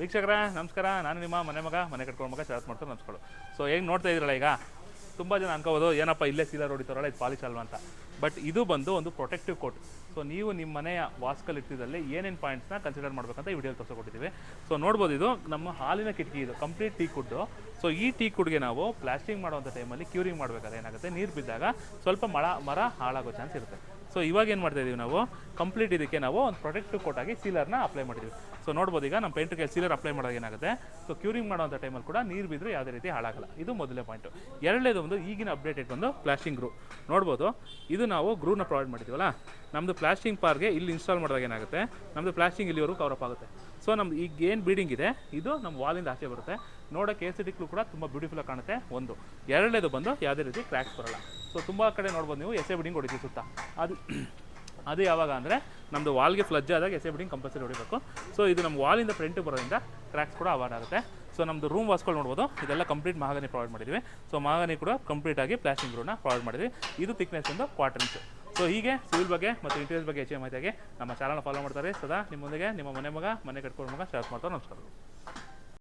ವೀಕ್ಷಕರೇ ನಮಸ್ಕಾರ, ನಾನು ನಿಮ್ಮ ಮನೆ ಕಟ್ಕೊಂಡು ಮಗ ಶರತ್ ಮಾಡ್ತಾರೆ ನಮಸ್ಕಾರ. ಸೊ ಹೇಗೆ ನೋಡ್ತಾ ಇದ್ದೀರಲ್ಲ, ಈಗ ತುಂಬ ಜನ ಅನ್ಕೋಬೋದು ಏನಪ್ಪ ಇಲ್ಲೇ ಸೀಲರ್ ಹೊಡಿತಾರಲ್ಲ ಇದು ಪಾಲಿಶ್ ಅಲ್ವಾ ಅಂತ. ಬಟ್ ಇದು ಬಂದು ಒಂದು ಪ್ರೊಟೆಕ್ಟಿವ್ ಕೋಟ್. ಸೊ ನೀವು ನಿಮ್ಮ ಮನೆಯ ವಾಸ್ಕಲ್ ಇಟ್ಟಿದ್ದಲ್ಲಿ ಏನೇನು ಪಾಯಿಂಟ್ಸ್ನ ಕನ್ಸಿಡರ್ ಮಾಡಬೇಕಂತ ಈ ವಿಡಿಯೋ ತೋರಿಸ್ಕೊಟ್ಟಿದ್ದೀವಿ. ಸೊ ನೋಡ್ಬೋದು, ಇದು ನಮ್ಮ ಹಾಲಿನ ಕಿಟಕಿ, ಇದು ಕಂಪ್ಲೀಟ್ ಟೀ ಕುಡ್ಡು. ಸೊ ಈ ಟೀ ಕುಡ್ಗೆ ನಾವು ಪ್ಲಾಸ್ಟಿಂಗ್ ಮಾಡುವಂಥ ಟೈಮಲ್ಲಿ ಕ್ಯೂರಿಂಗ್ ಮಾಡಬೇಕಾದ್ರೆ ಏನಾಗುತ್ತೆ, ನೀರು ಬಿದ್ದಾಗ ಸ್ವಲ್ಪ ಮರ ಹಾಳಾಗೋ ಚಾನ್ಸ್ ಇರುತ್ತೆ. ಸೊ ಇವಾಗ ಏನು ಮಾಡ್ತಾ ಇದೀವಿ ನಾವು, ಕಂಪ್ಲೀಟ್ ಇದಕ್ಕೆ ನಾವು ಒಂದು ಪ್ರೊಟೆಕ್ಟಿವ್ ಕೋಟ್ ಆಗಿ ಸೀಲರ್ನ ಅಪ್ಲೈ ಮಾಡಿದ್ದೀವಿ. ಸೊ ನೋಡ್ಬೋದು, ಈಗ ನಮ್ಮ ಪೇಂಟ್ಗೆ ಸೀಲರ್ ಅಪ್ಲೈ ಮಾಡೋದು ಏನಾಗುತ್ತೆ, ಸೊ ಕ್ಯೂರಿಂಗ್ ಮಾಡುವಂಥ ಟೈಮಲ್ಲಿ ಕೂಡ ನೀರು ಬಿದ್ದರೆ ಯಾವುದೇ ರೀತಿ ಹಾಳಾಗಲ್ಲ. ಇದು ಮೊದಲನೇ ಪಾಯಿಂಟು. ಎರಡನೇದು ಒಂದು ಈಗಿನ ಅಪ್ಡೇಟೆಡ್ ಒಂದು ಪ್ಲಾಸ್ಟಿಂಗ್ ಗ್ರೂ. ನೋಡ್ಬೋದು, ಇದು ನಾವು ಗ್ರೂನ ಪ್ರೊವೈಡ್ ಮಾಡಿದ್ದೀವಲ್ಲ, ನಮ್ಮದು ಪ್ಲಾಸ್ಟಿಂಗ್ ಪಾರ್ಗೆ ಇಲ್ಲಿ ಇನ್ಸ್ಟಾಲ್ ಮಾಡಿದಾಗ ಏನಾಗುತ್ತೆ, ನಮ್ಮದು ಪ್ಲಾಸ್ಟಿಂಗ್ ಇಲ್ಲಿವರೆಗೂ ಕವರಪ್ ಆಗುತ್ತೆ. ಸೊ ನಮ್ದು ಈಗ ಏನು ಬೀಡಿಂಗ್ ಇದೆ ಇದು ನಮ್ಮ ವಾಲಿಂದ ಆಚೆ ಬರುತ್ತೆ. ನೋಡೋಕ್ಕೆ ಎಸ್ಥೆಟಿಕ್ಲು ಕೂಡ ತುಂಬ ಬ್ಯೂಟಿಫುಲ್ಲಾಗಿ ಕಾಣುತ್ತೆ. ಒಂದು ಎರಡನೇದು ಬಂದು ಯಾವುದೇ ರೀತಿ ಕ್ರ್ಯಾಕ್ಸ್ ಬರೋಲ್ಲ. ಸೊ ತುಂಬ ಕಡೆ ನೋಡ್ಬೋದು ನೀವು ಎಸೆ ಬಿಡಿಂಗ್ ಹೊಡಿತೀವಿ ಸುತ್ತ. ಅದು ಯಾವಾಗ ಅಂದರೆ ನಮ್ಮದು ವಾಲ್ಗೆ ಫ್ಲಜ್ ಆದಾಗ ಎಸೆ ಬಿಡಿಂಗ್ ಕಂಪಲ್ಸರಿ ಹೊಡಿಬೇಕು. ಸೊ ಇದು ನಮ್ಮ ವಾಲಿಂದ ಫ್ರಂಟಿಗೆ ಬರೋದ್ರಿಂದ ಕ್ರ್ಯಾಕ್ಸ್ ಕೂಡ ಅವಾಯ್ಡ್ ಆಗುತ್ತೆ. ಸೊ ನಮ್ಮದು ರೂಮ್ ವಾಸ್ಗಳು ನೋಡ್ಬೋದು, ಇದೆಲ್ಲ ಕಂಪ್ಲೀಟ್ ಮಹಾಗನಿ ಪ್ರೊವೈಡ್ ಮಾಡಿದ್ದೀವಿ. ಸೊ ಮಹಾಗನಿ ಕೂಡ ಕಂಪ್ಲೀಟಾಗಿ ಪ್ಲಾಸ್ಟಿಂಗ್ ರೂನ ಪ್ರೊವೈಡ್ ಮಾಡಿದ್ವಿ. ಇದು ಥಿಕ್ನೆಸ್ ಒಂದು 1/4 ಇಂಚು. ಸೊ ಹೀಗೆ ಸಿವಿಲ್ ಬಗ್ಗೆ ಮತ್ತು ಇಂಟೀರಿಯರ್ ಬಗ್ಗೆ ಹೆಚ್ಚಿನ ಮಾಹಿತಿಯಾಗಿ ನಮ್ಮ ಚಾನಲ್ನ ಫಾಲೋ ಮಾಡ್ತಾರೆ. ಸದಾ ನಿಮ್ಮೊಂದಿಗೆ ನಿಮ್ಮ ಮನೆ ಕಟ್ಕೊಂಡು ಮಗ ಶರತ್ ಮಾಡ್ತಾರೆ. ನಮಸ್ಕಾರ.